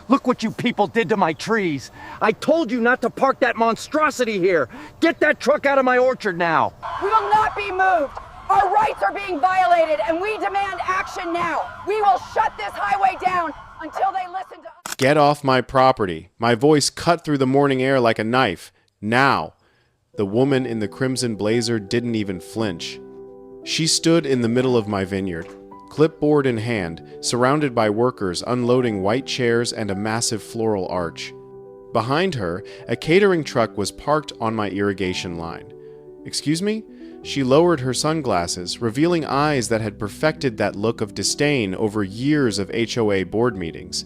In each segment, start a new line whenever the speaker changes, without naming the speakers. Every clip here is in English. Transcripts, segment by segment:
Look what you people did to my trees. I told you not to park that monstrosity here. Get that truck out of my orchard now.
We will not be moved. Our rights are being violated, and we demand action now. We will shut this highway down until they listen to us.
Get off my property. My voice cut through the morning air like a knife. Now. The woman in the crimson blazer didn't even flinch. She stood in the middle of my vineyard, clipboard in hand, surrounded by workers unloading white chairs and a massive floral arch. Behind her, a catering truck was parked on my irrigation line. Excuse me? She lowered her sunglasses, revealing eyes that had perfected that look of disdain over years of HOA board meetings.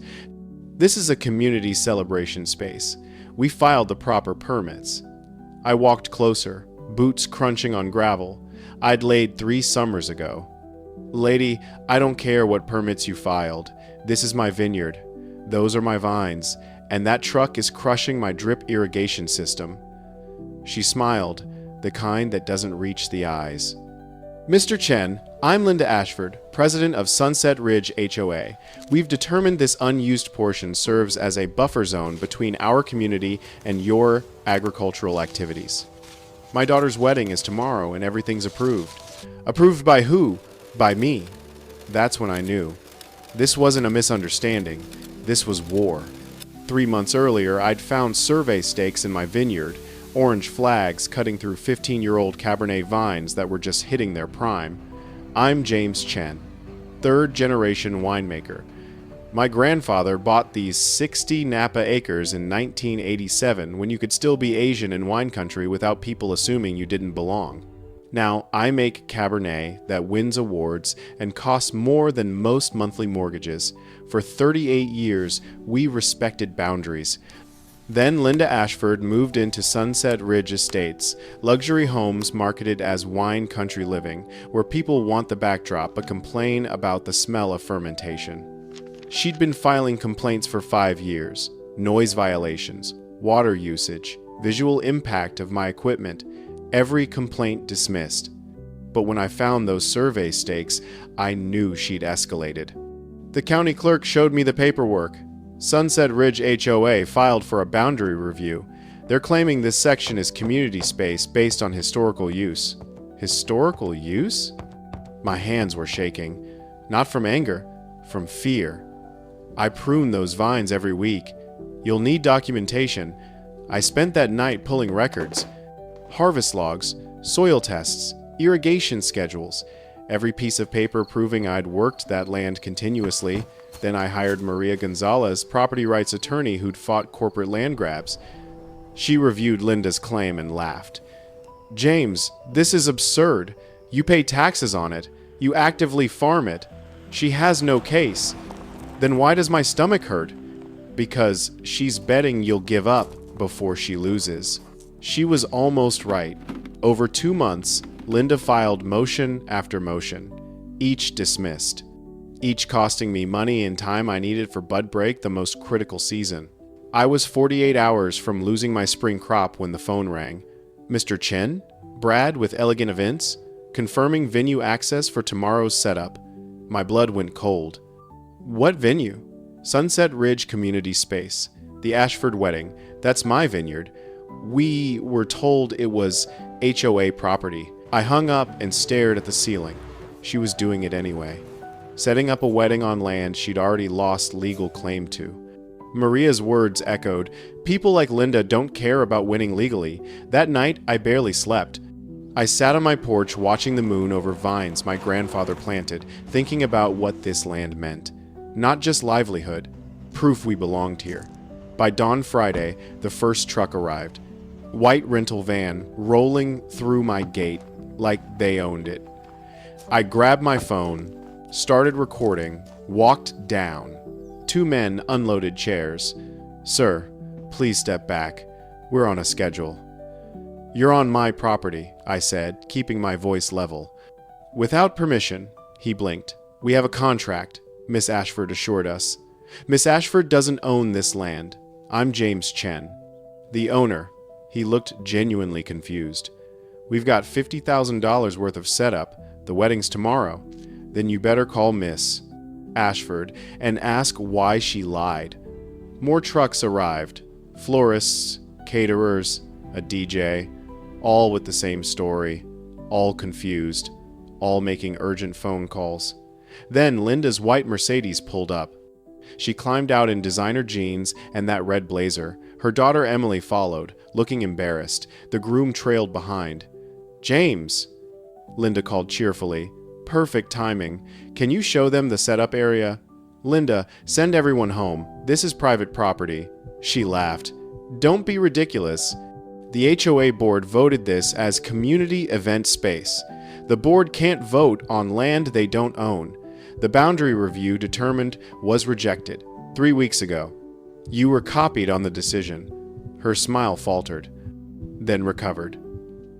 This is a community celebration space. We filed the proper permits. I walked closer, boots crunching on gravel. I'd laid 3 summers ago. Lady, I don't care what permits you filed. This is my vineyard. Those are my vines, and that truck is crushing my drip irrigation system. She smiled, the kind that doesn't reach the eyes. Mr. Chen, I'm Linda Ashford, president of Sunset Ridge HOA. We've determined this unused portion serves as a buffer zone between our community and your agricultural activities. My daughter's wedding is tomorrow and everything's approved. Approved by who? By me. That's when I knew. This wasn't a misunderstanding. This was war. 3 months earlier, I'd found survey stakes in my vineyard, orange flags cutting through 15-year-old Cabernet vines that were just hitting their prime. I'm James Chen, 3rd-generation winemaker. My grandfather bought these 60 Napa acres in 1987 when you could still be Asian in wine country without people assuming you didn't belong. Now, I make Cabernet that wins awards and costs more than most monthly mortgages. For 38 years, we respected boundaries. Then Linda Ashford moved into Sunset Ridge Estates, luxury homes marketed as wine country living, where people want the backdrop but complain about the smell of fermentation. She'd been filing complaints for 5 years. Noise violations, water usage, visual impact of my equipment, every complaint dismissed. But when I found those survey stakes, I knew she'd escalated. The county clerk showed me the paperwork. Sunset Ridge HOA filed for a boundary review. They're claiming this section is community space based on historical use. Historical use? My hands were shaking. Not from anger, from fear. I prune those vines every week. You'll need documentation. I spent that night pulling records. Harvest logs, soil tests, irrigation schedules, every piece of paper proving I'd worked that land continuously. Then I hired Maria Gonzalez, property rights attorney who'd fought corporate land grabs. She reviewed Linda's claim and laughed. James, this is absurd. You pay taxes on it. You actively farm it. She has no case. Then why does my stomach hurt? Because she's betting you'll give up before she loses. She was almost right. Over 2 months, Linda filed motion after motion, each dismissed, each costing me money and time I needed for bud break, the most critical season. I was 48 hours from losing my spring crop when the phone rang. Mr. Chen? Brad with Elegant Events? Confirming venue access for tomorrow's setup. My blood went cold. What venue? Sunset Ridge Community Space. The Ashford Wedding. That's my vineyard. We were told it was HOA property. I hung up and stared at the ceiling. She was doing it anyway. Setting up a wedding on land she'd already lost legal claim to. Maria's words echoed, "People like Linda don't care about winning legally." That night, I barely slept. I sat on my porch watching the moon over vines my grandfather planted, thinking about what this land meant. Not just livelihood, proof we belonged here. By dawn Friday, the first truck arrived. White rental van rolling through my gate like they owned it. I grabbed my phone, started recording, walked down. 2 men unloaded chairs. "Sir, please step back. We're on a schedule." "You're on my property," I said, keeping my voice level. "Without permission," he blinked. "We have a contract," Miss Ashford assured us. "Miss Ashford doesn't own this land. I'm James Chen. The owner." He looked genuinely confused. "We've got $50,000 worth of setup. The wedding's tomorrow. Then you better call Miss Ashford and ask why she lied. More trucks arrived. Florists, caterers, a DJ, all with the same story, all confused, all making urgent phone calls. Then Linda's white Mercedes pulled up. She climbed out in designer jeans and that red blazer. Her daughter Emily followed, looking embarrassed. The groom trailed behind. "James," Linda called cheerfully. "Perfect timing. Can you show them the setup area?" "Linda, send everyone home. This is private property." She laughed. "Don't be ridiculous. The HOA board voted this as community event space. The board can't vote on land they don't own. The boundary review determined was rejected 3 weeks ago. You were copied on the decision." Her smile faltered, then recovered.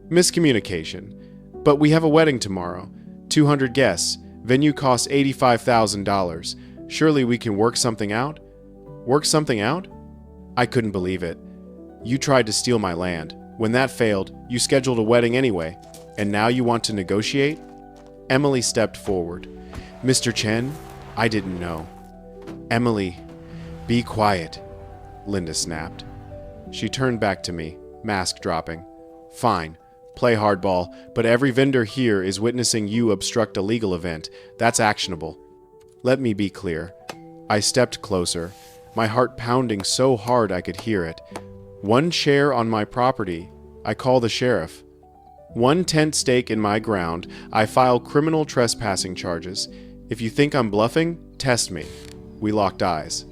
"Miscommunication. But we have a wedding tomorrow. 200 guests. Venue costs $85,000. Surely we can work something out?" "Work something out?" I couldn't believe it. "You tried to steal my land. When that failed, you scheduled a wedding anyway. And now you want to negotiate?" Emily stepped forward. "Mr. Chen, I didn't know." "Emily, be quiet," Linda snapped. She turned back to me, mask dropping. "Fine, play hardball, but every vendor here is witnessing you obstruct a legal event. That's actionable." Let me be clear. I stepped closer, my heart pounding so hard I could hear it. "One chair on my property, I call the sheriff. 1 tent stake in my ground, I file criminal trespassing charges. If you think I'm bluffing, test me." We locked eyes.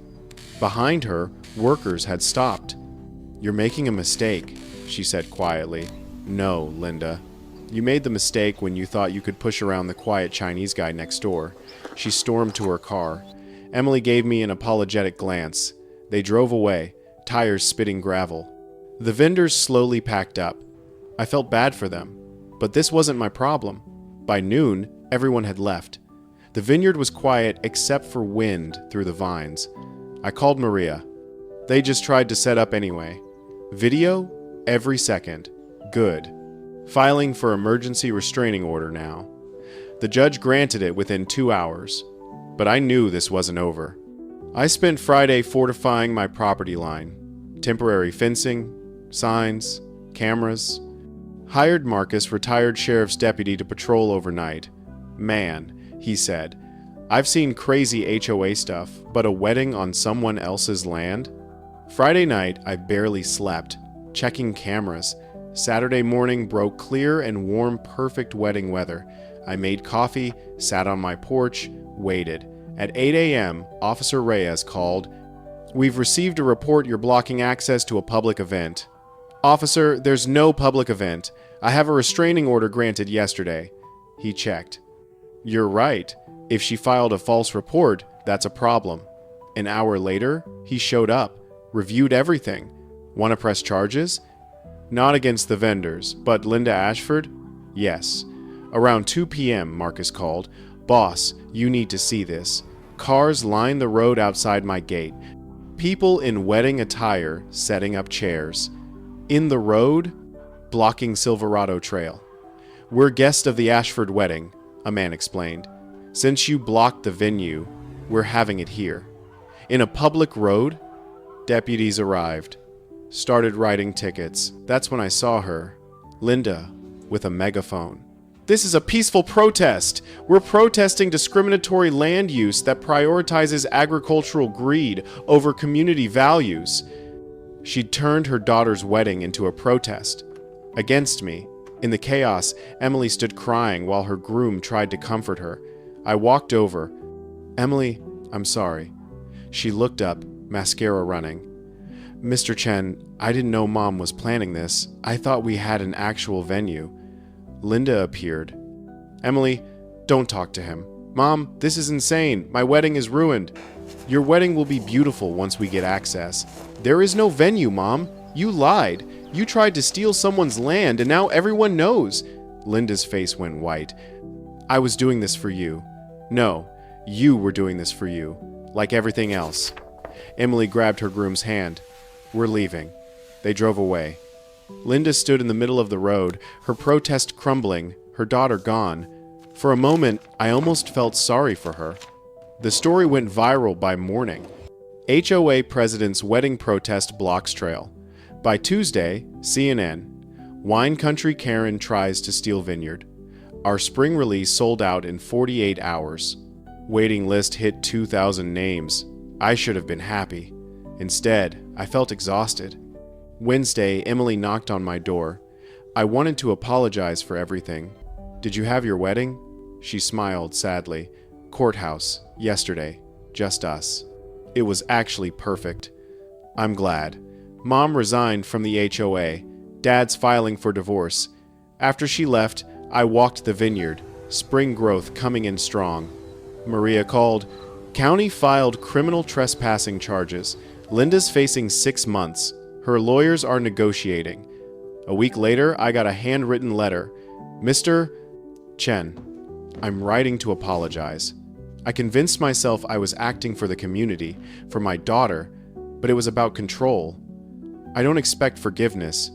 Behind her, workers had stopped. "You're making a mistake," she said quietly. "No, Linda. You made the mistake when you thought you could push around the quiet Chinese guy next door." She stormed to her car. Emily gave me an apologetic glance. They drove away, tires spitting gravel. The vendors slowly packed up. I felt bad for them, but this wasn't my problem. By noon, everyone had left. The vineyard was quiet except for wind through the vines. I called Maria. "They just tried to set up anyway. Video? Every second. Good. Filing for emergency restraining order now." The judge granted it within 2 hours, but I knew this wasn't over. I spent Friday fortifying my property line. Temporary fencing, signs, cameras. Hired Marcus, retired sheriff's deputy, to patrol overnight. "Man," he said, "I've seen crazy HOA stuff, but a wedding on someone else's land?" Friday night, I barely slept, checking cameras. Saturday morning broke clear and warm, perfect wedding weather. I made coffee, sat on my porch, waited. At 8 a.m., Officer Reyes called. "We've received a report you're blocking access to a public event." "Officer, there's no public event. I have a restraining order granted yesterday." He checked. "You're right. If she filed a false report, that's a problem." An hour later, he showed up, reviewed everything. "Want to press charges?" "Not against the vendors, but Linda Ashford?" "Yes." Around 2 p.m., Marcus called. "Boss, you need to see this. Cars line the road outside my gate. People in wedding attire setting up chairs. In the road, blocking Silverado Trail. We're guests of the Ashford wedding," a man explained. "Since you blocked the venue, we're having it here." In a public road, deputies arrived. Started writing tickets. That's when I saw her, Linda, with a megaphone. "This is a peaceful protest. We're protesting discriminatory land use that prioritizes agricultural greed over community values." She'd turned her daughter's wedding into a protest. Against me. In the chaos, Emily stood crying while her groom tried to comfort her. I walked over. "Emily, I'm sorry." She looked up, mascara running. "Mr. Chen, I didn't know Mom was planning this. I thought we had an actual venue." Linda appeared. "Emily, don't talk to him. Mom, this is insane. My wedding is ruined." "Your wedding will be beautiful once we get access." "There is no venue, Mom. You lied. You tried to steal someone's land and now everyone knows." Linda's face went white. "I was doing this for you." "No, you were doing this for you, like everything else." Emily grabbed her groom's hand. "We're leaving." They drove away. Linda stood in the middle of the road, her protest crumbling, her daughter gone. For a moment, I almost felt sorry for her. The story went viral by morning. HOA President's Wedding Protest Blocks Trail. By Tuesday, CNN. Wine Country Karen tries to steal vineyard. Our spring release sold out in 48 hours. Waiting list hit 2,000 names. I should have been happy. Instead, I felt exhausted. Wednesday, Emily knocked on my door. I wanted to apologize for everything. Did you have your wedding? She smiled sadly. Courthouse, yesterday, just us. It was actually perfect. I'm glad. Mom resigned from the HOA. Dad's filing for divorce. After she left, I walked the vineyard, spring growth coming in strong. Maria called. County filed criminal trespassing charges. Linda's facing 6 months. Her lawyers are negotiating. A week later, I got a handwritten letter. Mr. Chen, I'm writing to apologize. I convinced myself I was acting for the community, for my daughter, but it was about control. I don't expect forgiveness.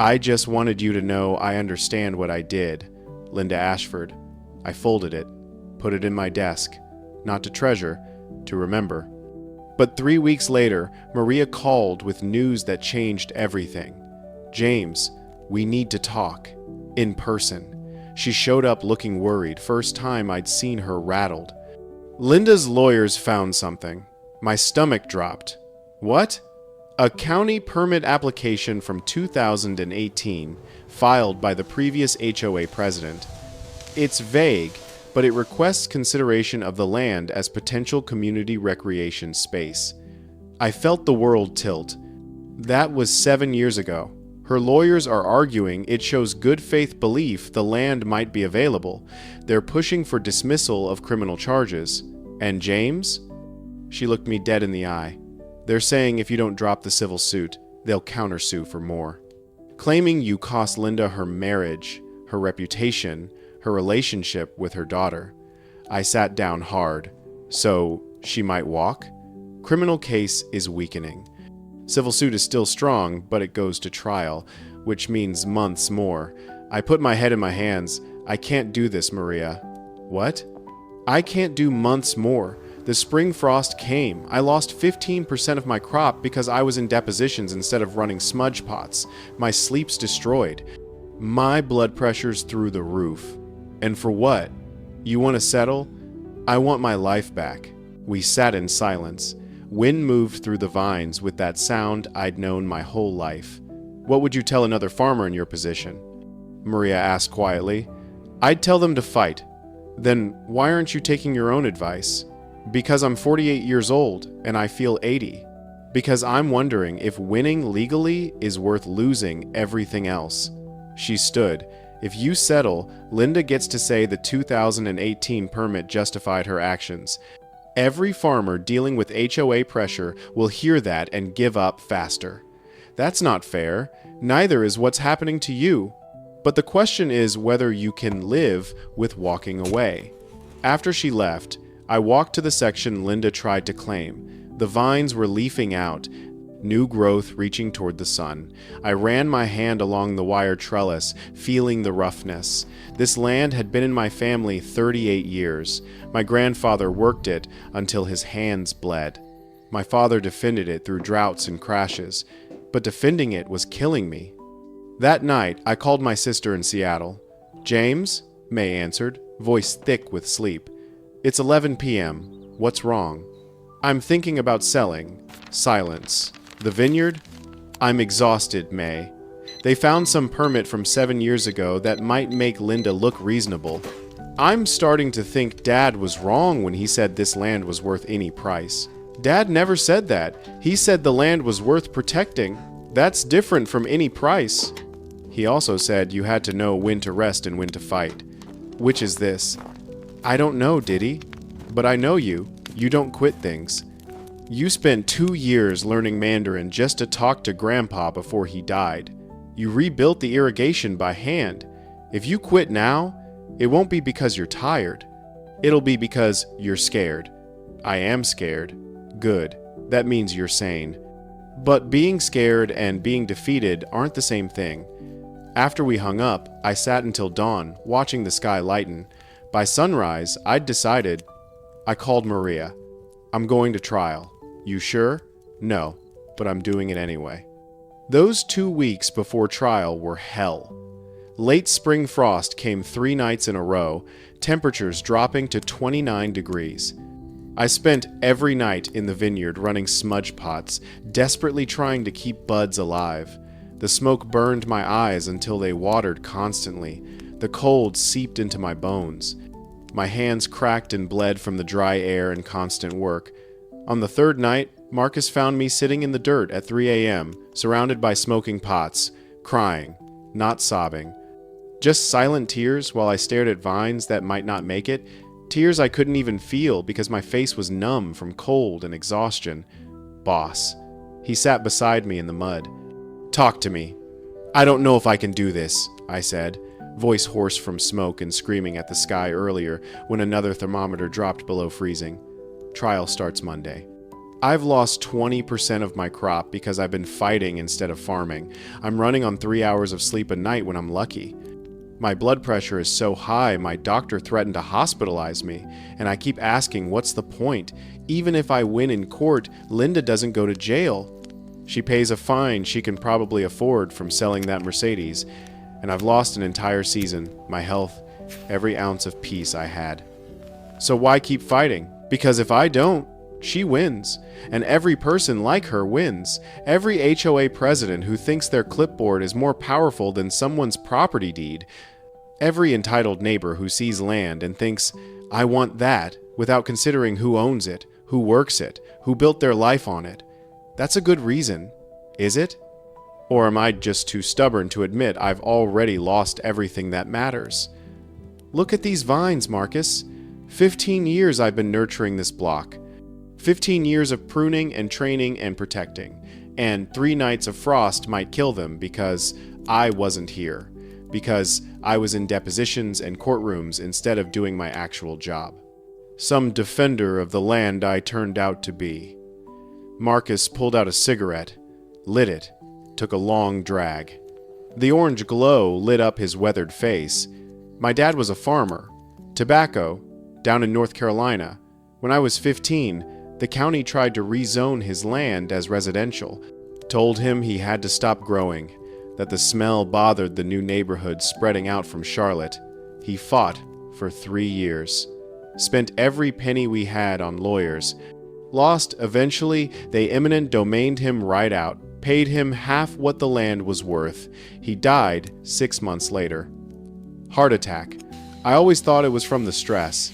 I just wanted you to know I understand what I did. Linda Ashford. I folded it, put it in my desk, not to treasure, to remember. But 3 weeks later, Maria called with news that changed everything. James, we need to talk. In person. She showed up looking worried, first time I'd seen her rattled. Linda's lawyers found something. My stomach dropped. What? A county permit application from 2018, filed by the previous HOA president. It's vague, but it requests consideration of the land as potential community recreation space. I felt the world tilt. That was 7 years ago. Her lawyers are arguing it shows good faith belief the land might be available. They're pushing for dismissal of criminal charges. And James? She looked me dead in the eye. They're saying if you don't drop the civil suit, they'll countersue for more. Claiming you cost Linda her marriage, her reputation, her relationship with her daughter. I sat down hard. So, she might walk? Criminal case is weakening. Civil suit is still strong, but it goes to trial, which means months more. I put my head in my hands. I can't do this, Maria. What? I can't do months more. The spring frost came. I lost 15% of my crop because I was in depositions instead of running smudge pots. My sleep's destroyed. My blood pressure's through the roof. And for what? You want to settle? I want my life back. We sat in silence. Wind moved through the vines with that sound I'd known my whole life. What would you tell another farmer in your position? Maria asked quietly. I'd tell them to fight. Then why aren't you taking your own advice? Because I'm 48 years old and I feel 80. Because I'm wondering if winning legally is worth losing everything else. She stood. If you settle, Linda gets to say the 2018 permit justified her actions. Every farmer dealing with HOA pressure will hear that and give up faster. That's not fair. Neither is what's happening to you. But the question is whether you can live with walking away. After she left, I walked to the section Linda tried to claim. The vines were leafing out, new growth reaching toward the sun. I ran my hand along the wire trellis, feeling the roughness. This land had been in my family 38 years. My grandfather worked it until his hands bled. My father defended it through droughts and crashes, but defending it was killing me. That night, I called my sister in Seattle. James? May answered, voice thick with sleep. It's 11 p.m. What's wrong? I'm thinking about selling. Silence. The vineyard? I'm exhausted, May. They found some permit from 7 years ago that might make Linda look reasonable. I'm starting to think Dad was wrong when he said this land was worth any price. Dad never said that. He said the land was worth protecting. That's different from any price. He also said you had to know when to rest and when to fight. Which is this? I don't know, did he? But I know you. You don't quit things. You spent 2 years learning Mandarin just to talk to Grandpa before he died. You rebuilt the irrigation by hand. If you quit now, it won't be because you're tired. It'll be because you're scared. I am scared. Good. That means you're sane. But being scared and being defeated aren't the same thing. After we hung up, I sat until dawn, watching the sky lighten. By sunrise, I'd decided. I called Maria. I'm going to trial. You sure? No, but I'm doing it anyway. Those 2 weeks before trial were hell. Late spring frost came 3 nights in a row, temperatures dropping to 29 degrees. I spent every night in the vineyard running smudge pots, desperately trying to keep buds alive. The smoke burned my eyes until they watered constantly. The cold seeped into my bones. My hands cracked and bled from the dry air and constant work. On the 3rd night, Marcus found me sitting in the dirt at 3 a.m., surrounded by smoking pots, crying, not sobbing. Just silent tears while I stared at vines that might not make it, tears I couldn't even feel because my face was numb from cold and exhaustion. Boss. He sat beside me in the mud. Talk to me. I don't know if I can do this, I said, voice hoarse from smoke and screaming at the sky earlier when another thermometer dropped below freezing. Trial starts Monday. I've lost 20% of my crop because I've been fighting instead of farming. I'm running on 3 hours of sleep a night when I'm lucky. My blood pressure is so high, my doctor threatened to hospitalize me, and I keep asking what's the point? Even if I win in court, Linda doesn't go to jail. She pays a fine she can probably afford from selling that Mercedes, and I've lost an entire season, my health, every ounce of peace I had. So why keep fighting? Because if I don't, she wins, and every person like her wins. Every HOA president who thinks their clipboard is more powerful than someone's property deed. Every entitled neighbor who sees land and thinks, I want that, without considering who owns it, who works it, who built their life on it. That's a good reason, is it? Or am I just too stubborn to admit I've already lost everything that matters? Look at these vines, Marcus. 15 years I've been nurturing this block. 15 years of pruning and training and protecting, and 3 nights of frost might kill them because I wasn't here, because I was in depositions and courtrooms instead of doing my actual job. Some defender of the land I turned out to be. Marcus pulled out a cigarette, lit it, took a long drag. The orange glow lit up his weathered face. My dad was a farmer. Tobacco, down in North Carolina. When I was 15, the county tried to rezone his land as residential, told him he had to stop growing, that the smell bothered the new neighborhood spreading out from Charlotte. He fought for 3 years. Spent every penny we had on lawyers. Lost eventually, they eminent domained him right out, paid him half what the land was worth. He died 6 months later. Heart attack. I always thought it was from the stress.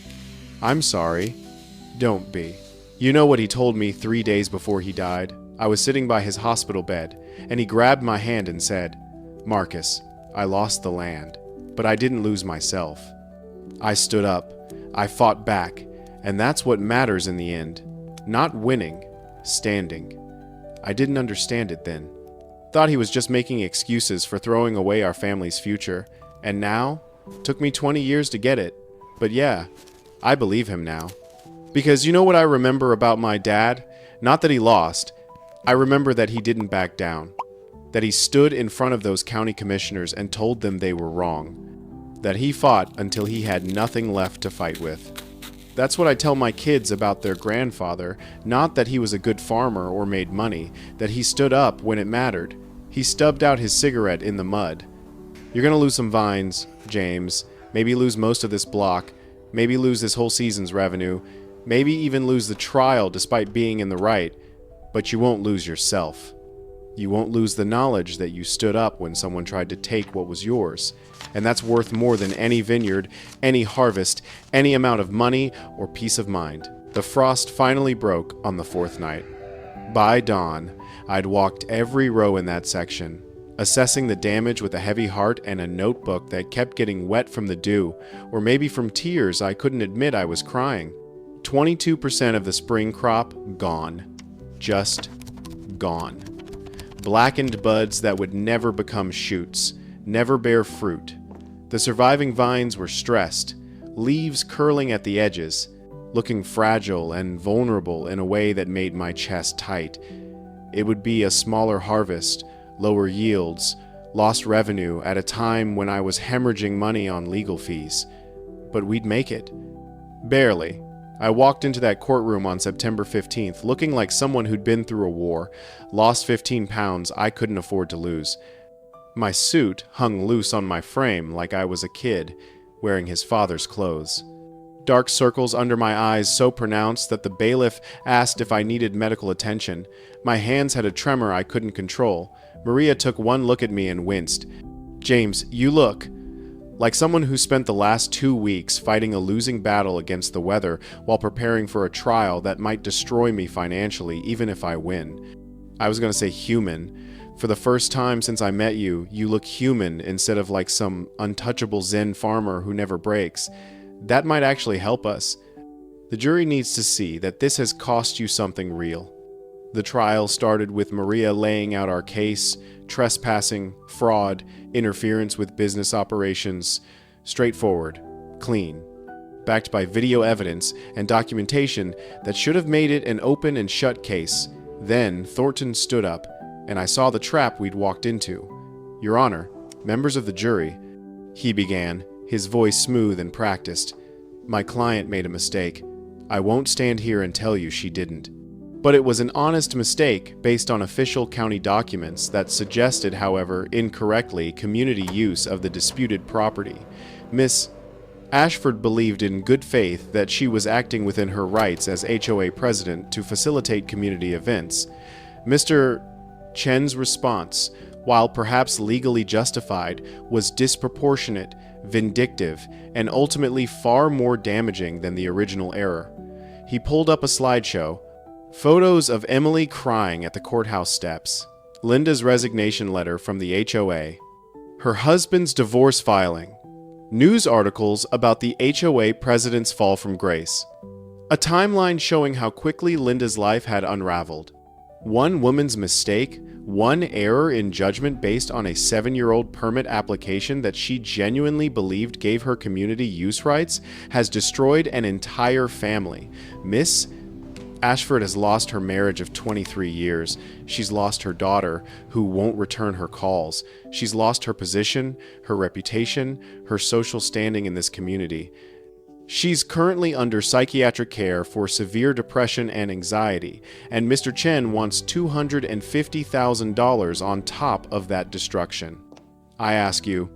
I'm sorry. Don't be. You know what he told me 3 days before he died? I was sitting by his hospital bed, and he grabbed my hand and said, Marcus, I lost the land, but I didn't lose myself. I stood up. I fought back, and that's what matters in the end. Not winning, standing. I didn't understand it then. Thought he was just making excuses for throwing away our family's future, and now? Took me 20 years to get it. But yeah, I believe him now. Because you know what I remember about my dad? Not that he lost. I remember that he didn't back down. That he stood in front of those county commissioners and told them they were wrong. That he fought until he had nothing left to fight with. That's what I tell my kids about their grandfather, not that he was a good farmer or made money, that he stood up when it mattered. He stubbed out his cigarette in the mud. You're gonna lose some vines, James, maybe lose most of this block, maybe lose this whole season's revenue, maybe even lose the trial despite being in the right, but you won't lose yourself. You won't lose the knowledge that you stood up when someone tried to take what was yours, and that's worth more than any vineyard, any harvest, any amount of money or peace of mind. The frost finally broke on the 4th night. By dawn, I'd walked every row in that section, assessing the damage with a heavy heart and a notebook that kept getting wet from the dew, or maybe from tears I couldn't admit I was crying. 22% of the spring crop gone. Just gone. Blackened buds that would never become shoots, never bear fruit. The surviving vines were stressed, leaves curling at the edges, looking fragile and vulnerable in a way that made my chest tight. It would be a smaller harvest, lower yields, lost revenue at a time when I was hemorrhaging money on legal fees. But we'd make it. Barely. I walked into that courtroom on September 15th looking like someone who'd been through a war, lost 15 pounds I couldn't afford to lose. My suit hung loose on my frame like I was a kid, wearing his father's clothes. Dark circles under my eyes so pronounced that the bailiff asked if I needed medical attention. My hands had a tremor I couldn't control. Maria took one look at me and winced. "James, you look like someone who spent the last 2 weeks fighting a losing battle against the weather while preparing for a trial that might destroy me financially even if I win." I was going to say human. For the first time since I met you, you look human instead of like some untouchable Zen farmer who never breaks. That might actually help us. The jury needs to see that this has cost you something real. The trial started with Maria laying out our case: trespassing, fraud, interference with business operations. Straightforward, clean, backed by video evidence and documentation that should have made it an open and shut case. Then Thornton stood up, and I saw the trap we'd walked into. "Your Honor, members of the jury," he began, his voice smooth and practiced. "My client made a mistake. I won't stand here and tell you she didn't. But it was an honest mistake based on official county documents that suggested, however, incorrectly community use of the disputed property. Miss Ashford believed in good faith that she was acting within her rights as HOA president to facilitate community events. Mr. Chen's response, while perhaps legally justified, was disproportionate, vindictive, and ultimately far more damaging than the original error. He pulled up a slideshow, photos of Emily crying at the courthouse steps, Linda's resignation letter from the HOA, her husband's divorce filing, news articles about the HOA president's fall from grace, a timeline showing how quickly Linda's life had unraveled. One woman's mistake, one error in judgment based on a 7-year-old permit application that she genuinely believed gave her community use rights, has destroyed an entire family. Miss Ashford has lost her marriage of 23 years. She's lost her daughter, who won't return her calls. She's lost her position, her reputation, her social standing in this community. She's currently under psychiatric care for severe depression and anxiety, and Mr. Chen wants $250,000 on top of that destruction. I ask you,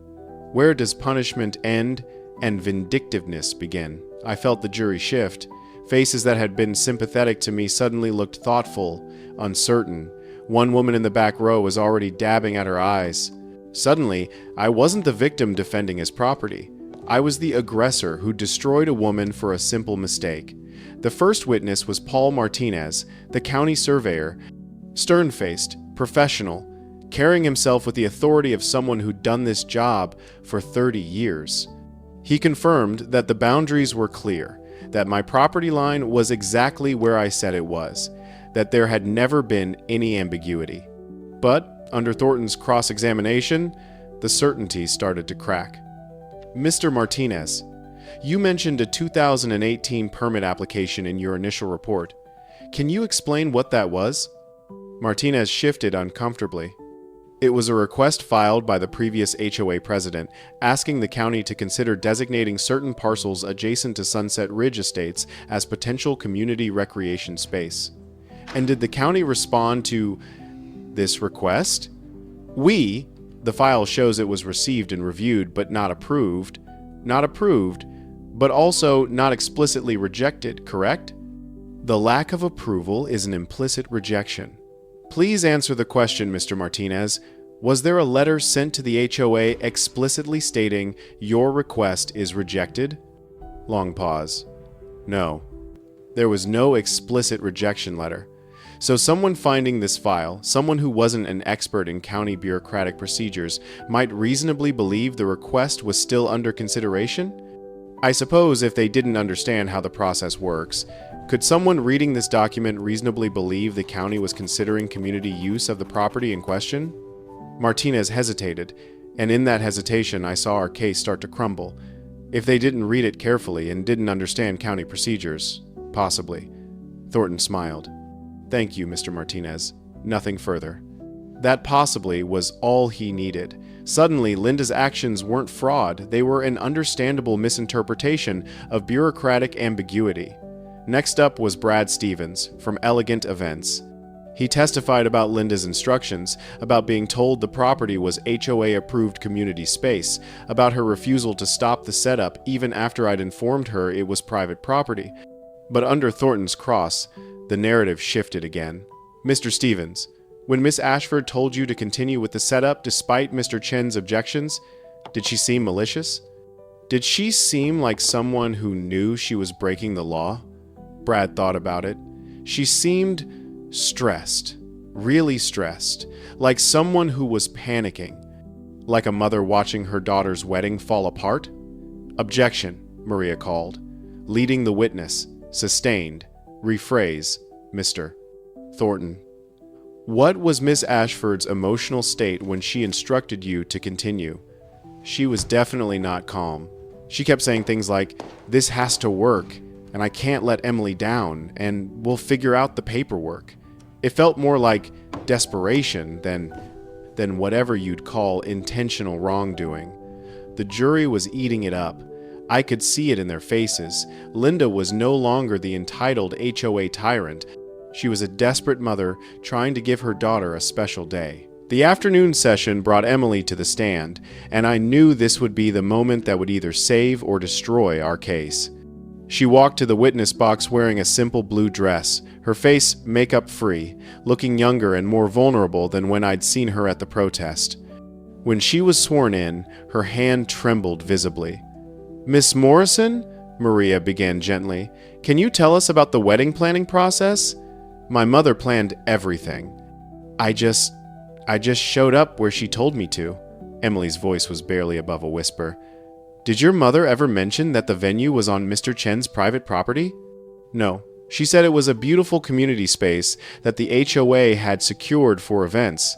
where does punishment end and vindictiveness begin? I felt the jury shift. Faces that had been sympathetic to me suddenly looked thoughtful, uncertain. One woman in the back row was already dabbing at her eyes. Suddenly, I wasn't the victim defending his property. I was the aggressor who destroyed a woman for a simple mistake. The first witness was Paul Martinez, the county surveyor, stern-faced, professional, carrying himself with the authority of someone who'd done this job for 30 years. He confirmed that the boundaries were clear, that my property line was exactly where I said it was, that there had never been any ambiguity. But, under Thornton's cross-examination, the certainty started to crack. "Mr. Martinez, you mentioned a 2018 permit application in your initial report. Can you explain what that was?" Martinez shifted uncomfortably. "It was a request filed by the previous HOA president asking the county to consider designating certain parcels adjacent to Sunset Ridge Estates as potential community recreation space." "And did the county respond to this request?" The file shows it was received and reviewed, but not approved. Not approved, but also not explicitly rejected, correct? The lack of approval is an implicit rejection. Please answer the question, Mr. Martinez. Was there a letter sent to the HOA explicitly stating your request is rejected? Long pause. No. There was no explicit rejection letter. So someone finding this file, someone who wasn't an expert in county bureaucratic procedures, might reasonably believe the request was still under consideration? I suppose if they didn't understand how the process works, could someone reading this document reasonably believe the county was considering community use of the property in question? Martinez hesitated, and in that hesitation I saw our case start to crumble. If they didn't read it carefully and didn't understand county procedures, possibly. Thornton smiled. "Thank you, Mr. Martinez. Nothing further." That possibly was all he needed. Suddenly, Linda's actions weren't fraud, they were an understandable misinterpretation of bureaucratic ambiguity. Next up was Brad Stevens from Elegant Events. He testified about Linda's instructions, about being told the property was HOA-approved community space, about her refusal to stop the setup even after I'd informed her it was private property. But under Thornton's cross, the narrative shifted again. Mr. Stevens, when Miss Ashford told you to continue with the setup despite Mr. Chen's objections, did she seem malicious? Did she seem like someone who knew she was breaking the law? Brad thought about it. She seemed stressed, really stressed, like someone who was panicking, like a mother watching her daughter's wedding fall apart. Objection, Maria called, leading the witness, sustained, rephrase, Mr. Thornton. What was Miss Ashford's emotional state when she instructed you to continue? She was definitely not calm. She kept saying things like, "This has to work, and I can't let Emily down, and we'll figure out the paperwork." It felt more like desperation than whatever you'd call intentional wrongdoing. The jury was eating it up. I could see it in their faces. Linda was no longer the entitled HOA tyrant. She was a desperate mother trying to give her daughter a special day. The afternoon session brought Emily to the stand, and I knew this would be the moment that would either save or destroy our case. She walked to the witness box wearing a simple blue dress, her face makeup-free, looking younger and more vulnerable than when I'd seen her at the protest. When she was sworn in, her hand trembled visibly. "Miss Morrison?" Maria began gently. "Can you tell us about the wedding planning process?" "My mother planned everything. I just showed up where she told me to." Emily's voice was barely above a whisper. "Did your mother ever mention that the venue was on Mr. Chen's private property?" "No. She said it was a beautiful community space that the HOA had secured for events.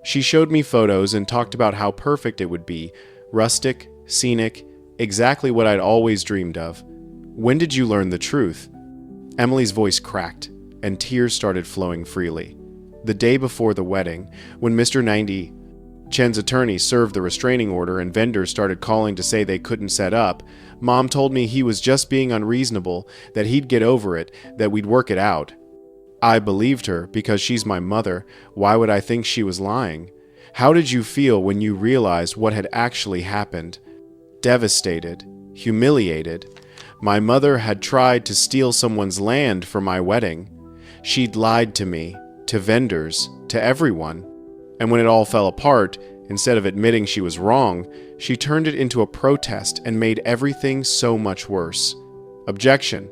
She showed me photos and talked about how perfect it would be. Rustic, scenic, exactly what I'd always dreamed of. When did you learn the truth?" Emily's voice cracked, and tears started flowing freely. "The day before the wedding, when Mr. 90, Chen's attorney, served the restraining order and vendors started calling to say they couldn't set up, Mom told me he was just being unreasonable, that he'd get over it, that we'd work it out. I believed her because she's my mother. Why would I think she was lying? How did you feel when you realized what had actually happened?" "Devastated, humiliated. My mother had tried to steal someone's land for my wedding. She'd lied to me, to vendors, to everyone. And when it all fell apart, instead of admitting she was wrong, she turned it into a protest and made everything so much worse." "Objection,"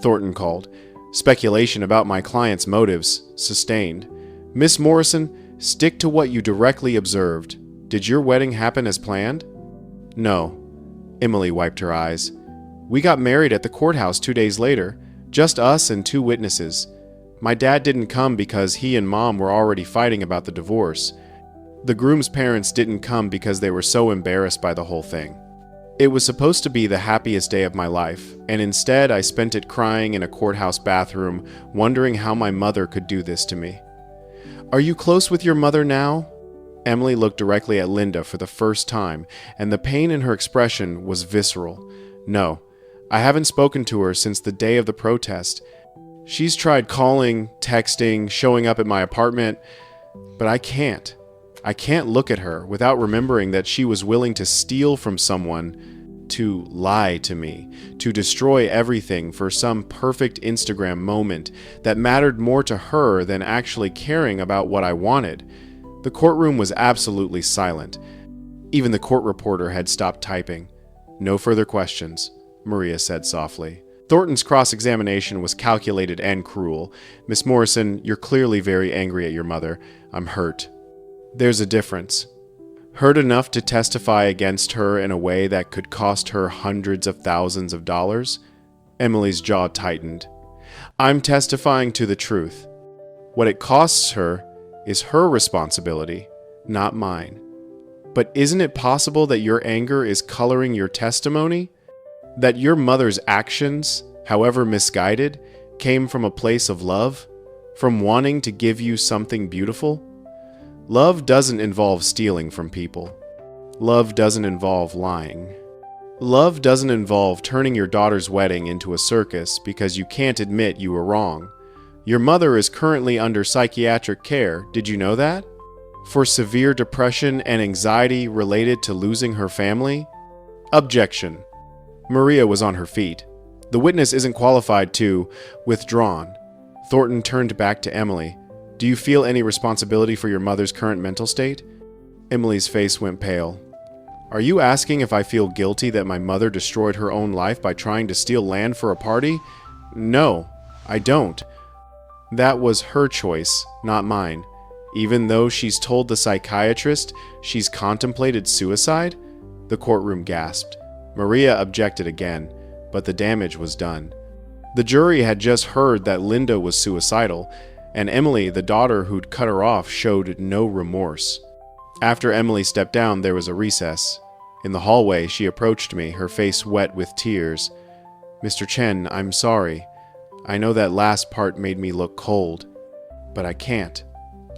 Thornton called. "Speculation about my client's motives, sustained. Miss Morrison, stick to what you directly observed. Did your wedding happen as planned?" "No." Emily wiped her eyes. "We got married at the courthouse 2 days later, just us and 2 witnesses. My dad didn't come because he and Mom were already fighting about the divorce. The groom's parents didn't come because they were so embarrassed by the whole thing. It was supposed to be the happiest day of my life, and instead I spent it crying in a courthouse bathroom, wondering how my mother could do this to me." "Are you close with your mother now?" Emily looked directly at Linda for the first time, and the pain in her expression was visceral. "No, I haven't spoken to her since the day of the protest. She's tried calling, texting, showing up at my apartment, but I can't. I can't look at her without remembering that she was willing to steal from someone, to lie to me, to destroy everything for some perfect Instagram moment that mattered more to her than actually caring about what I wanted." The courtroom was absolutely silent. Even the court reporter had stopped typing. "No further questions," Maria said softly. Thornton's cross-examination was calculated and cruel. "Miss Morrison, you're clearly very angry at your mother. I'm hurt. There's a difference. Hurt enough to testify against her in a way that could cost her hundreds of thousands of dollars?" Emily's jaw tightened. "I'm testifying to the truth. What it costs her is her responsibility, not mine. But isn't it possible that your anger is coloring your testimony? That your mother's actions, however misguided, came from a place of love? From wanting to give you something beautiful? Love doesn't involve stealing from people. Love doesn't involve lying." Love doesn't involve turning your daughter's wedding into a circus because you can't admit you were wrong. Your mother is currently under psychiatric care, did you know that? For severe depression and anxiety related to losing her family? Objection. Maria was on her feet. The witness isn't qualified to. Withdrawn. Thornton turned back to Emily. Do you feel any responsibility for your mother's current mental state? Emily's face went pale. Are you asking if I feel guilty that my mother destroyed her own life by trying to steal land for a party? No, I don't. That was her choice, not mine. Even though she's told the psychiatrist she's contemplated suicide? The courtroom gasped. Maria objected again, but the damage was done. The jury had just heard that Linda was suicidal, and Emily, the daughter who'd cut her off, showed no remorse. After Emily stepped down, there was a recess. In the hallway, she approached me, her face wet with tears. Mr. Chen, I'm sorry. I know that last part made me look cold, but I can't.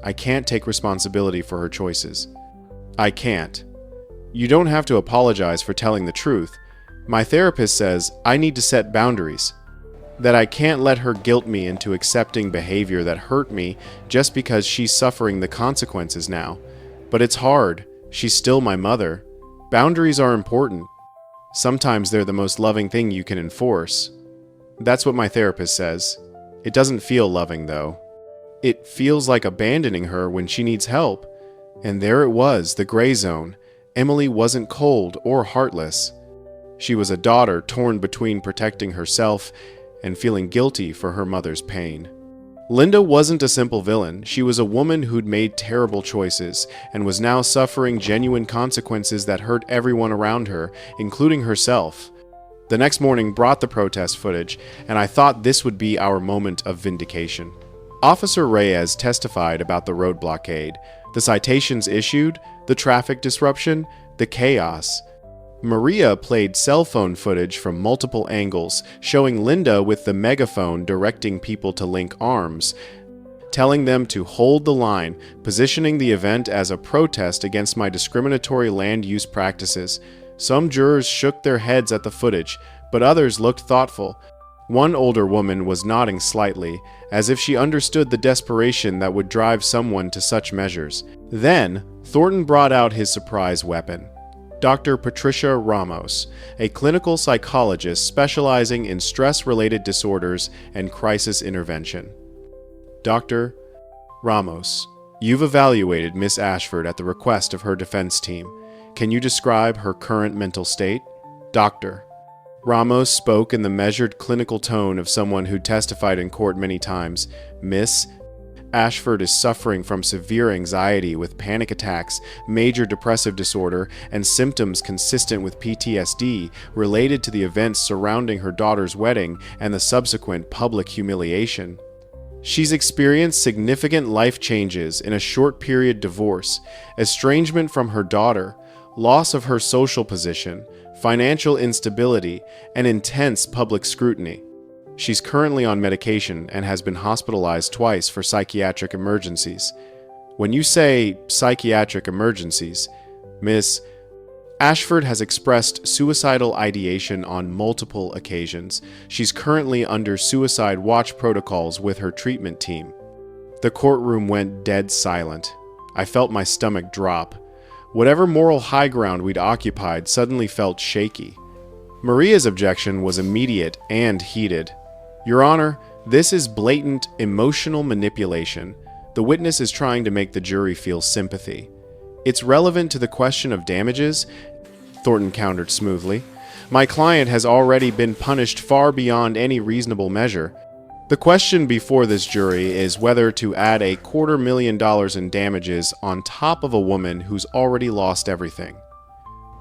I can't take responsibility for her choices. I can't. You don't have to apologize for telling the truth. My therapist says I need to set boundaries, that I can't let her guilt me into accepting behavior that hurt me just because she's suffering the consequences now. But it's hard. She's still my mother. Boundaries are important. Sometimes they're the most loving thing you can enforce. That's what my therapist says. It doesn't feel loving, though. It feels like abandoning her when she needs help. And there it was, the gray zone. Emily wasn't cold or heartless. She was a daughter torn between protecting herself and feeling guilty for her mother's pain. Linda wasn't a simple villain. She was a woman who'd made terrible choices and was now suffering genuine consequences that hurt everyone around her, including herself. The next morning brought the protest footage, and I thought this would be our moment of vindication. Officer Reyes testified about the road blockade, the citations issued, the traffic disruption, the chaos. Maria played cell phone footage from multiple angles, showing Linda with the megaphone directing people to link arms, telling them to hold the line, positioning the event as a protest against my discriminatory land use practices. Some jurors shook their heads at the footage, but others looked thoughtful. One older woman was nodding slightly, as if she understood the desperation that would drive someone to such measures. Then, Thornton brought out his surprise weapon. Dr. Patricia Ramos, a clinical psychologist specializing in stress-related disorders and crisis intervention. Dr. Ramos, you've evaluated Miss Ashford at the request of her defense team. Can you describe her current mental state? Doctor. Ramos spoke in the measured clinical tone of someone who testified in court many times. Miss Ashford is suffering from severe anxiety with panic attacks, major depressive disorder, and symptoms consistent with PTSD related to the events surrounding her daughter's wedding and the subsequent public humiliation. She's experienced significant life changes in a short-period divorce, estrangement from her daughter, loss of her social position, financial instability, and intense public scrutiny. She's currently on medication and has been hospitalized twice for psychiatric emergencies. When you say psychiatric emergencies, Miss Ashford has expressed suicidal ideation on multiple occasions. She's currently under suicide watch protocols with her treatment team. The courtroom went dead silent. I felt my stomach drop. Whatever moral high ground we'd occupied suddenly felt shaky. Maria's objection was immediate and heated. Your Honor, this is blatant emotional manipulation. The witness is trying to make the jury feel sympathy. It's relevant to the question of damages, Thornton countered smoothly. My client has already been punished far beyond any reasonable measure. The question before this jury is whether to add $250,000 in damages on top of a woman who's already lost everything.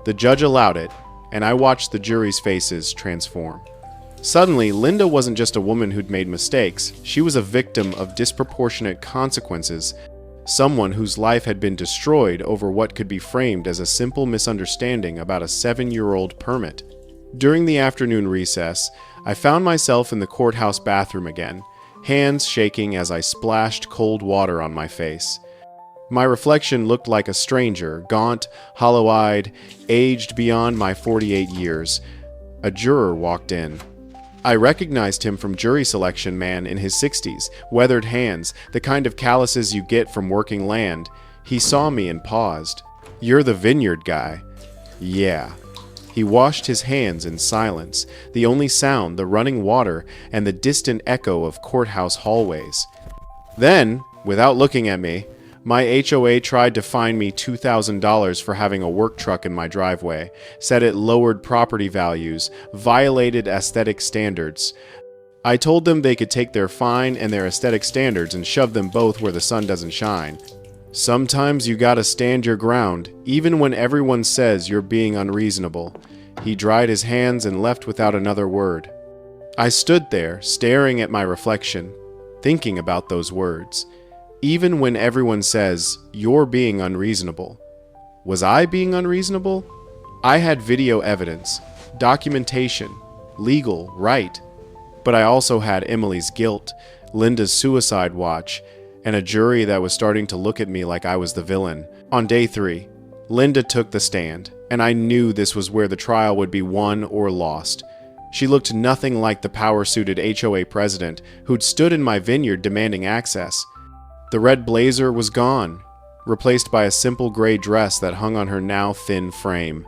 The judge allowed it, and I watched the jury's faces transform. Suddenly, Linda wasn't just a woman who'd made mistakes. She was a victim of disproportionate consequences, someone whose life had been destroyed over what could be framed as a simple misunderstanding about a 7-year-old permit. During the afternoon recess, I found myself in the courthouse bathroom again, hands shaking as I splashed cold water on my face. My reflection looked like a stranger, gaunt, hollow-eyed, aged beyond my 48 years. A juror walked in. I recognized him from jury selection, man in his 60s, weathered hands, the kind of calluses you get from working land. He saw me and paused. "You're the vineyard guy." "Yeah." He washed his hands in silence, the only sound the running water and the distant echo of courthouse hallways. Then, without looking at me, my HOA tried to fine me $2,000 for having a work truck in my driveway, said it lowered property values, violated aesthetic standards. I told them they could take their fine and their aesthetic standards and shove them both where the sun doesn't shine. Sometimes you gotta stand your ground, even when everyone says you're being unreasonable. He dried his hands and left without another word. I stood there, staring at my reflection, thinking about those words. Even when everyone says, you're being unreasonable. Was I being unreasonable? I had video evidence, documentation, legal right. But I also had Emily's guilt, Linda's suicide watch, and a jury that was starting to look at me like I was the villain. On day 3, Linda took the stand, and I knew this was where the trial would be won or lost. She looked nothing like the power-suited HOA president who'd stood in my vineyard demanding access. The red blazer was gone, replaced by a simple gray dress that hung on her now thin frame.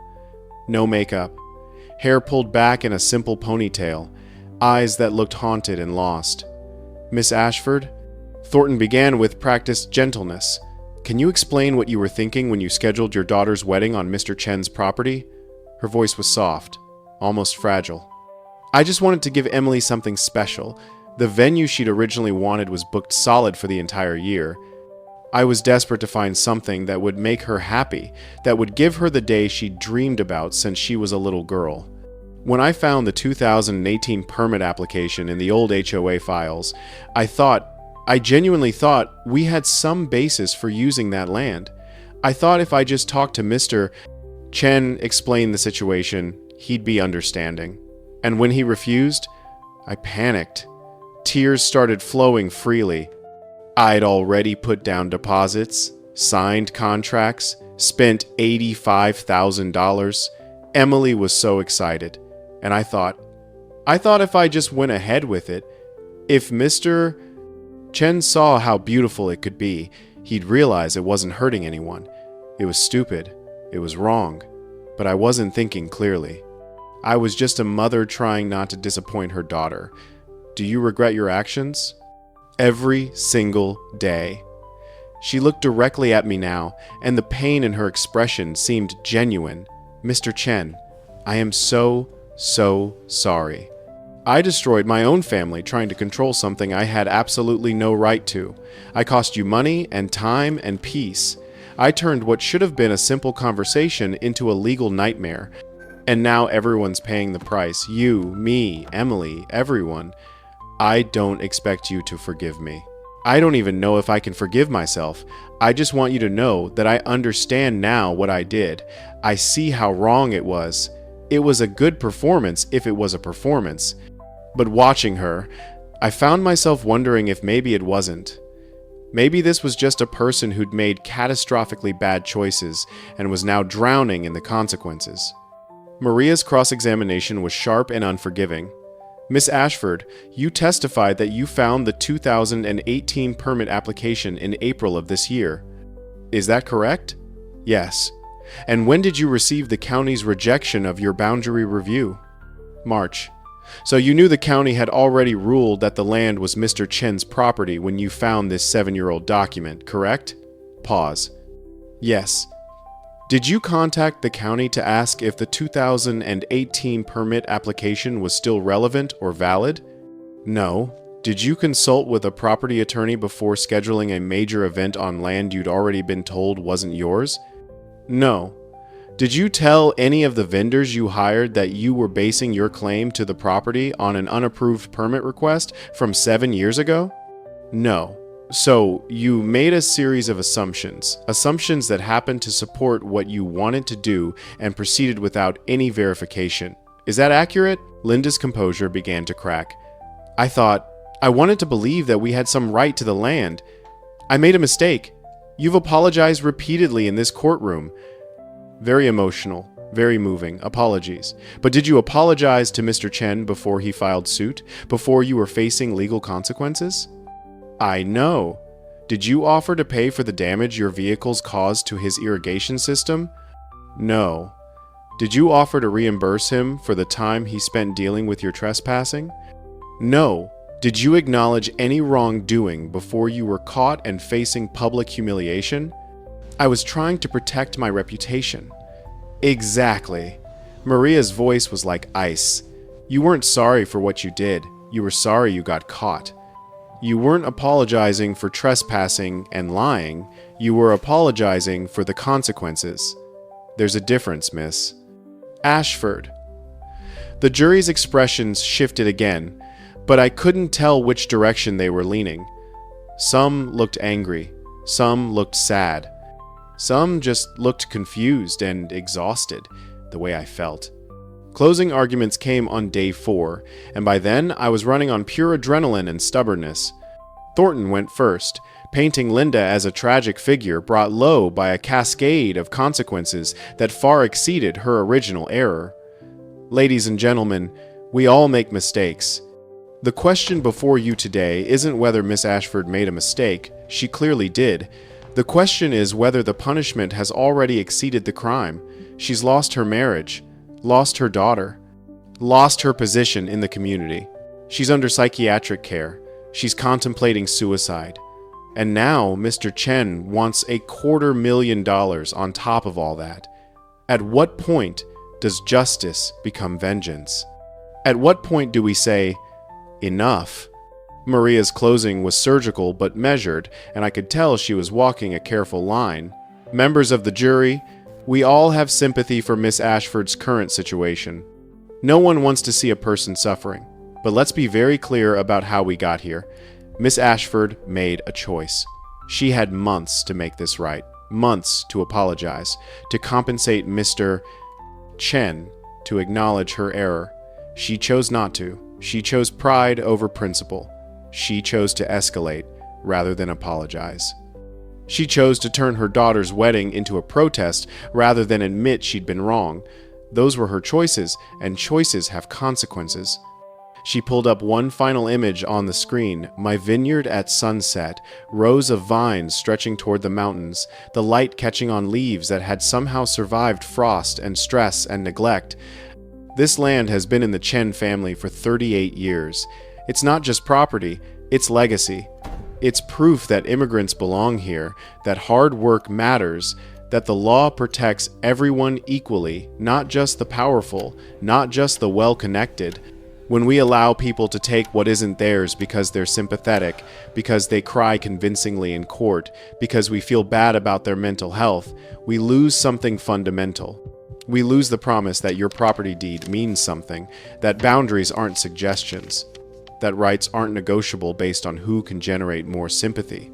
No makeup, hair pulled back in a simple ponytail, eyes that looked haunted and lost. "Miss Ashford?" Thornton began with practiced gentleness. "Can you explain what you were thinking when you scheduled your daughter's wedding on Mr. Chen's property?" Her voice was soft, almost fragile. "I just wanted to give Emily something special. The venue she'd originally wanted was booked solid for the entire year. I was desperate to find something that would make her happy, that would give her the day she'd dreamed about since she was a little girl. When I found the 2018 permit application in the old HOA files, I genuinely thought we had some basis for using that land. I thought if I just talked to Mr. Chen, explained the situation, he'd be understanding. And when he refused, I panicked. Tears started flowing freely. I'd already put down deposits, signed contracts, spent $85,000. Emily was so excited, and I thought if I just went ahead with it, if Mr. Chen saw how beautiful it could be, he'd realize it wasn't hurting anyone. It was stupid. It was wrong. But I wasn't thinking clearly. I was just a mother trying not to disappoint her daughter. Do you regret your actions? Every single day. She looked directly at me now, and the pain in her expression seemed genuine. Mr. Chen, I am so sorry. I destroyed my own family trying to control something I had absolutely no right to. I cost you money and time and peace. I turned what should have been a simple conversation into a legal nightmare. And now everyone's paying the price. You, me, Emily, everyone. I don't expect you to forgive me. I don't even know if I can forgive myself. I just want you to know that I understand now what I did. I see how wrong it was. It was a good performance if it was a performance. But watching her, I found myself wondering if maybe it wasn't. Maybe this was just a person who'd made catastrophically bad choices and was now drowning in the consequences. Maria's cross-examination was sharp and unforgiving. Miss Ashford, you testified that you found the 2018 permit application in April of this year. Is that correct? Yes. And when did you receive the county's rejection of your boundary review? March. So you knew the county had already ruled that the land was Mr. Chen's property when you found this 7-year-old document, correct? Pause. Yes. Did you contact the county to ask if the 2018 permit application was still relevant or valid? No. Did you consult with a property attorney before scheduling a major event on land you'd already been told wasn't yours? No. Did you tell any of the vendors you hired that you were basing your claim to the property on an unapproved permit request from 7 years ago? No. So, you made a series of assumptions that happened to support what you wanted to do and proceeded without any verification. Is that accurate? Linda's composure began to crack. I wanted to believe that we had some right to the land. I made a mistake. You've apologized repeatedly in this courtroom. Very emotional, very moving. Apologies. But did you apologize to Mr. Chen before he filed suit? Before you were facing legal consequences? I know. Did you offer to pay for the damage your vehicles caused to his irrigation system? No. Did you offer to reimburse him for the time he spent dealing with your trespassing? No. Did you acknowledge any wrongdoing before you were caught and facing public humiliation? I was trying to protect my reputation. Exactly. Maria's voice was like ice. You weren't sorry for what you did. You were sorry you got caught. You weren't apologizing for trespassing and lying. You were apologizing for the consequences. There's a difference, miss. Ashford. The jury's expressions shifted again, but I couldn't tell which direction they were leaning. Some looked angry. Some looked sad. Some just looked confused and exhausted, the way I felt. Closing arguments came on day 4, and by then I was running on pure adrenaline and stubbornness. Thornton went first, painting Linda as a tragic figure brought low by a cascade of consequences that far exceeded her original error. Ladies and gentlemen, we all make mistakes. The question before you today isn't whether Miss Ashford made a mistake. She clearly did. The question is whether the punishment has already exceeded the crime. She's lost her marriage, lost her daughter, lost her position in the community. She's under psychiatric care. She's contemplating suicide. And now Mr. Chen wants $250,000 on top of all that. At what point does justice become vengeance? At what point do we say, enough? Maria's closing was surgical but measured, and I could tell she was walking a careful line. Members of the jury, we all have sympathy for Miss Ashford's current situation. No one wants to see a person suffering, but let's be very clear about how we got here. Miss Ashford made a choice. She had months to make this right, months to apologize, to compensate Mr. Chen, to acknowledge her error. She chose not to. She chose pride over principle. She chose to escalate rather than apologize. She chose to turn her daughter's wedding into a protest rather than admit she'd been wrong. Those were her choices, and choices have consequences. She pulled up one final image on the screen, my vineyard at sunset, rows of vines stretching toward the mountains, the light catching on leaves that had somehow survived frost and stress and neglect. This land has been in the Chen family for 38 years. It's not just property, it's legacy. It's proof that immigrants belong here, that hard work matters, that the law protects everyone equally, not just the powerful, not just the well-connected. When we allow people to take what isn't theirs because they're sympathetic, because they cry convincingly in court, because we feel bad about their mental health, we lose something fundamental. We lose the promise that your property deed means something, that boundaries aren't suggestions, that rights aren't negotiable based on who can generate more sympathy.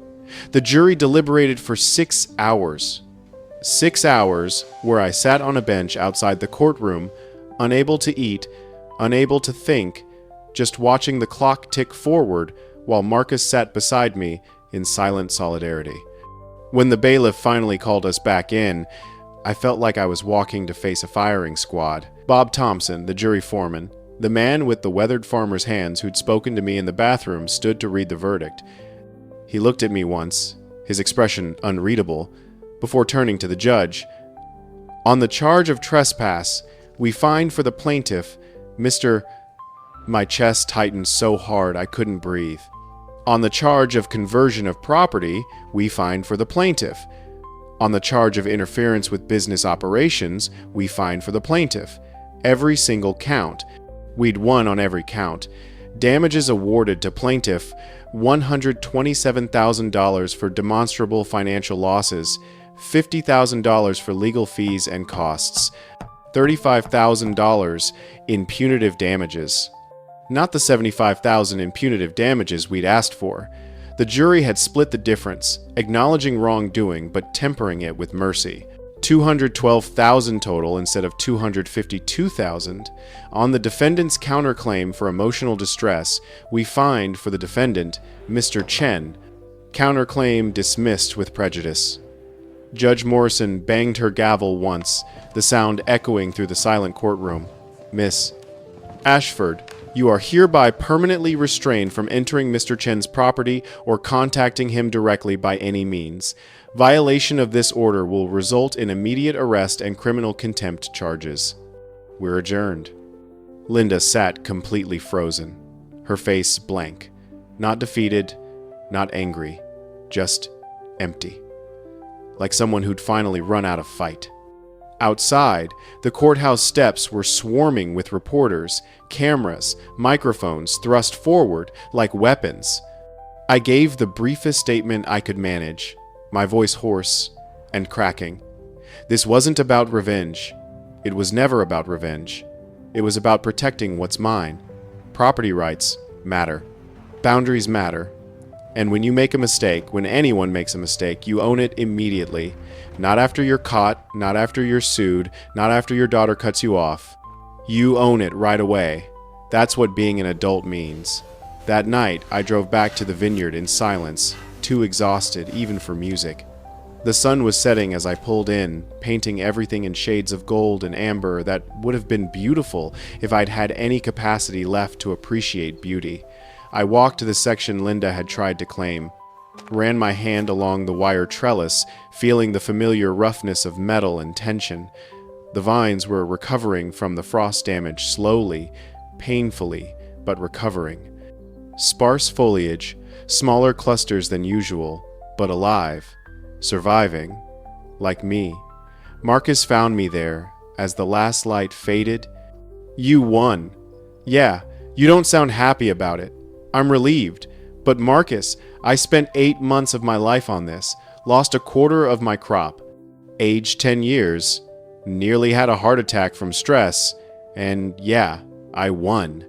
The jury deliberated for 6 hours. 6 hours where I sat on a bench outside the courtroom, unable to eat, unable to think, just watching the clock tick forward while Marcus sat beside me in silent solidarity. When the bailiff finally called us back in, I felt like I was walking to face a firing squad. Bob Thompson, the jury foreman, the man with the weathered farmer's hands who'd spoken to me in the bathroom, stood to read the verdict. He looked at me once, his expression unreadable, before turning to the judge. On the charge of trespass, we find for the plaintiff, Mr. My chest tightened so hard I couldn't breathe. On the charge of conversion of property, we find for the plaintiff. On the charge of interference with business operations, we find for the plaintiff. Every single count. We'd won on every count. Damages awarded to plaintiff, $127,000 for demonstrable financial losses, $50,000 for legal fees and costs, $35,000 in punitive damages. Not the $75,000 in punitive damages we'd asked for. The jury had split the difference, acknowledging wrongdoing but tempering it with mercy. $212,000 total instead of $252,000. On the defendant's counterclaim for emotional distress, we find for the defendant, Mr. Chen, Counterclaim dismissed with prejudice. Judge Morrison banged her gavel once, the sound echoing through the silent courtroom. Miss Ashford, you are hereby permanently restrained from entering Mr. Chen's property or contacting him directly by any means. Violation of this order will result in immediate arrest and criminal contempt charges. We're adjourned. Linda sat completely frozen, her face blank. Not defeated, not angry, just empty. Like someone who'd finally run out of fight. Outside, the courthouse steps were swarming with reporters, cameras, microphones thrust forward like weapons. I gave the briefest statement I could manage, my voice hoarse and cracking. This wasn't about revenge. It was never about revenge. It was about protecting what's mine. Property rights matter. Boundaries matter. And when you make a mistake, when anyone makes a mistake, you own it immediately. Not after you're caught, not after you're sued, not after your daughter cuts you off. You own it right away. That's what being an adult means. That night, I drove back to the vineyard in silence, too exhausted even for music. The sun was setting as I pulled in, painting everything in shades of gold and amber that would have been beautiful if I'd had any capacity left to appreciate beauty. I walked to the section Linda had tried to claim, ran my hand along the wire trellis, feeling the familiar roughness of metal and tension. The vines were recovering from the frost damage slowly, painfully, but recovering. Sparse foliage, smaller clusters than usual, but alive, surviving, like me. Marcus found me there as the last light faded. You won. Yeah, you don't sound happy about it. I'm relieved. But Marcus, I spent 8 months of my life on this, lost a quarter of my crop, aged 10 years, nearly had a heart attack from stress, and yeah, I won.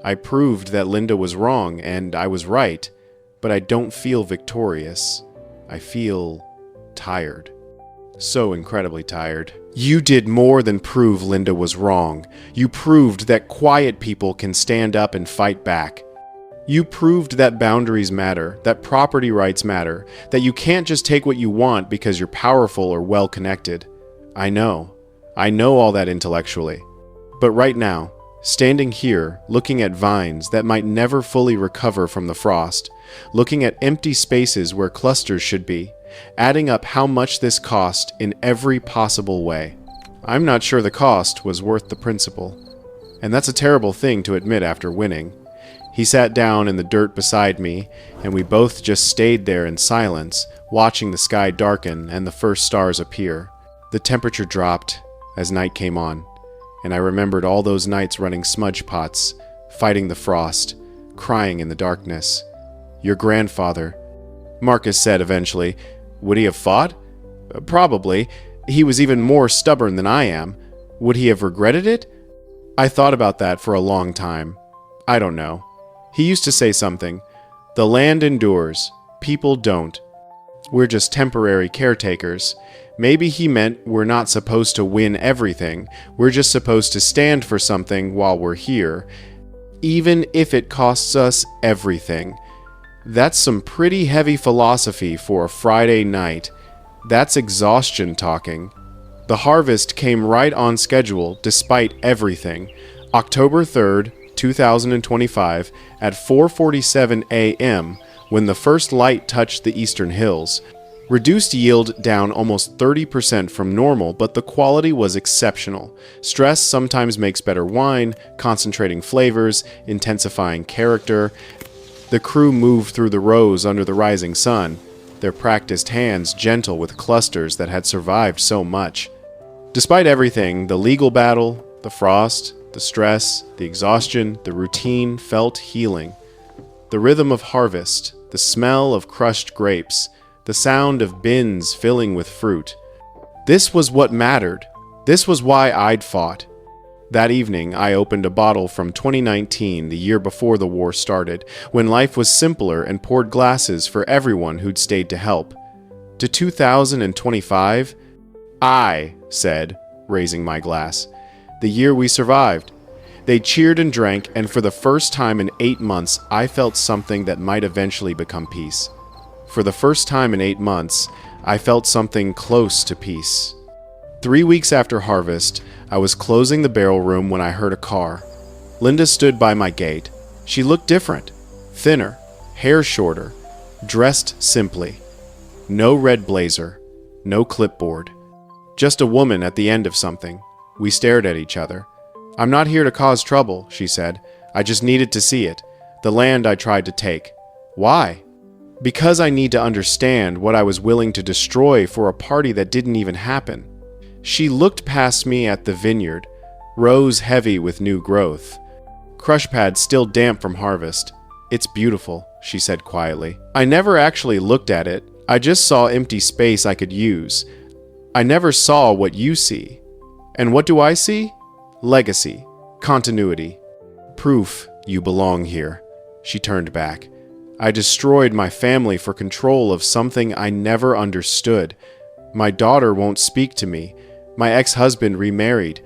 I proved that Linda was wrong and I was right, but I don't feel victorious. I feel tired. So incredibly tired. You did more than prove Linda was wrong. You proved that quiet people can stand up and fight back. You proved that boundaries matter, that property rights matter, that you can't just take what you want because you're powerful or well-connected. I know all that intellectually. But right now, standing here, looking at vines that might never fully recover from the frost, looking at empty spaces where clusters should be, adding up how much this cost in every possible way. I'm not sure the cost was worth the principle. And that's a terrible thing to admit after winning. He sat down in the dirt beside me, and we both just stayed there in silence, watching the sky darken and the first stars appear. The temperature dropped as night came on, and I remembered all those nights running smudge pots, fighting the frost, crying in the darkness. Your grandfather, Marcus said eventually. Would he have fought? Probably. He was even more stubborn than I am. Would he have regretted it? I thought about that for a long time. I don't know. He used to say something. The land endures. People don't. We're just temporary caretakers. Maybe he meant we're not supposed to win everything. We're just supposed to stand for something while we're here, even if it costs us everything. That's some pretty heavy philosophy for a Friday night. That's exhaustion talking. The harvest came right on schedule despite everything. October 3rd, 2025 at 4:47 a.m. when the first light touched the eastern hills. Reduced yield down almost 30% from normal, but the quality was exceptional. Stress sometimes makes better wine, concentrating flavors, intensifying character. The crew moved through the rows under the rising sun, their practiced hands gentle with clusters that had survived so much. Despite everything, the legal battle, the frost, the stress, the exhaustion, the routine felt healing. The rhythm of harvest, the smell of crushed grapes, the sound of bins filling with fruit. This was what mattered. This was why I'd fought. That evening, I opened a bottle from 2019, the year before the war started, when life was simpler, and poured glasses for everyone who'd stayed to help. To 2025, I said, raising my glass. The year we survived. They cheered and drank, and for the first time in 8 months, I felt something that might eventually become peace. For the first time in 8 months, I felt something close to peace. 3 weeks after harvest, I was closing the barrel room when I heard a car. Linda stood by my gate. She looked different, thinner, hair shorter, dressed simply. No red blazer, no clipboard. Just a woman at the end of something. We stared at each other. "I'm not here to cause trouble," she said. "I just needed to see it. The land I tried to take." "Why?" "Because I need to understand what I was willing to destroy for a party that didn't even happen." She looked past me at the vineyard, rows heavy with new growth. Crush pads still damp from harvest. "It's beautiful," she said quietly. I never actually looked at it. I just saw empty space I could use. I never saw what you see. And what do I see? Legacy, continuity, proof you belong here. She turned back. I destroyed my family for control of something I never understood. My daughter won't speak to me. My ex-husband remarried.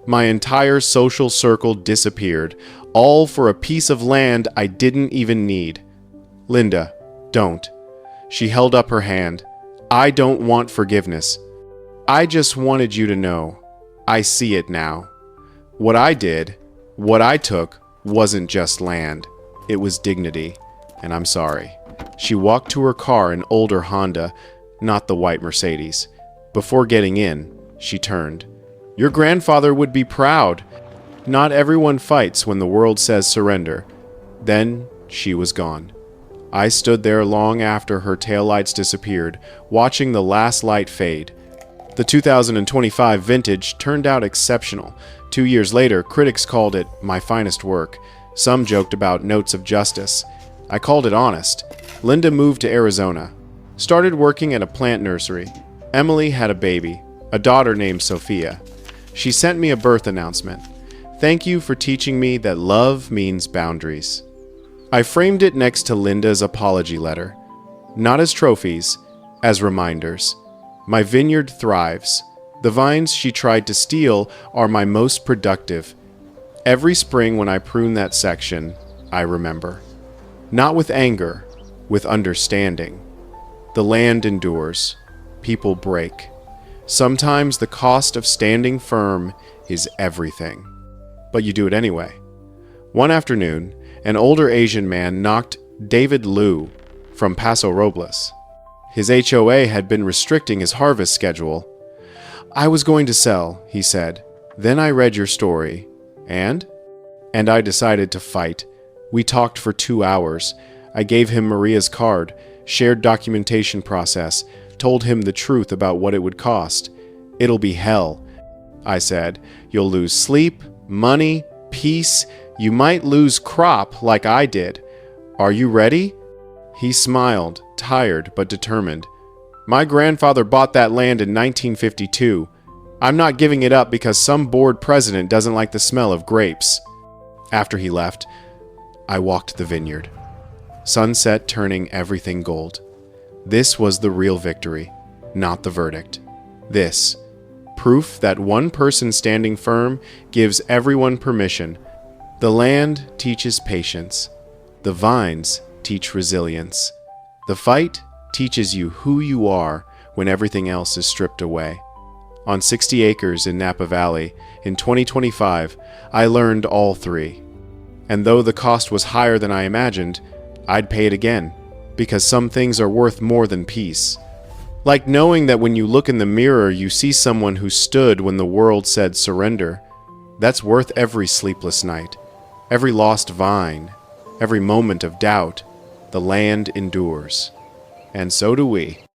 My entire social circle disappeared, all for a piece of land I didn't even need. Linda, don't. She held up her hand. I don't want forgiveness. I just wanted you to know. I see it now. What I did, what I took, wasn't just land. It was dignity. And I'm sorry. She walked to her car, an older Honda, not the white Mercedes. Before getting in, she turned. Your grandfather would be proud. Not everyone fights when the world says surrender. Then she was gone. I stood there long after her taillights disappeared, watching the last light fade. The 2025 vintage turned out exceptional. 2 years later, critics called it my finest work. Some joked about notes of justice. I called it honest. Linda moved to Arizona, started working at a plant nursery. Emily had a baby, a daughter named Sophia. She sent me a birth announcement. Thank you for teaching me that love means boundaries. I framed it next to Linda's apology letter. Not as trophies, as reminders. My vineyard thrives. The vines she tried to steal are my most productive. Every spring when I prune that section, I remember. Not with anger, with understanding. The land endures. People break. Sometimes the cost of standing firm is everything. But you do it anyway. One afternoon, an older Asian man knocked David Liu from Paso Robles. His HOA had been restricting his harvest schedule. I was going to sell, he said. Then I read your story. And I decided to fight. We talked for 2 hours. I gave him Maria's card, shared documentation process, told him the truth about what it would cost. It'll be hell, I said. You'll lose sleep, money, peace. You might lose crop like I did. Are you ready? He smiled, tired but determined. My grandfather bought that land in 1952. I'm not giving it up because some board president doesn't like the smell of grapes. After he left, I walked the vineyard. Sunset turning everything gold. This was the real victory, not the verdict. This, proof that one person standing firm gives everyone permission. The land teaches patience. The vines teach resilience. The fight teaches you who you are when everything else is stripped away. On 60 acres in Napa Valley, in 2025, I learned all three. And though the cost was higher than I imagined, I'd pay it again, because some things are worth more than peace. Like knowing that when you look in the mirror, you see someone who stood when the world said surrender. That's worth every sleepless night, every lost vine, every moment of doubt. The land endures. And so do we.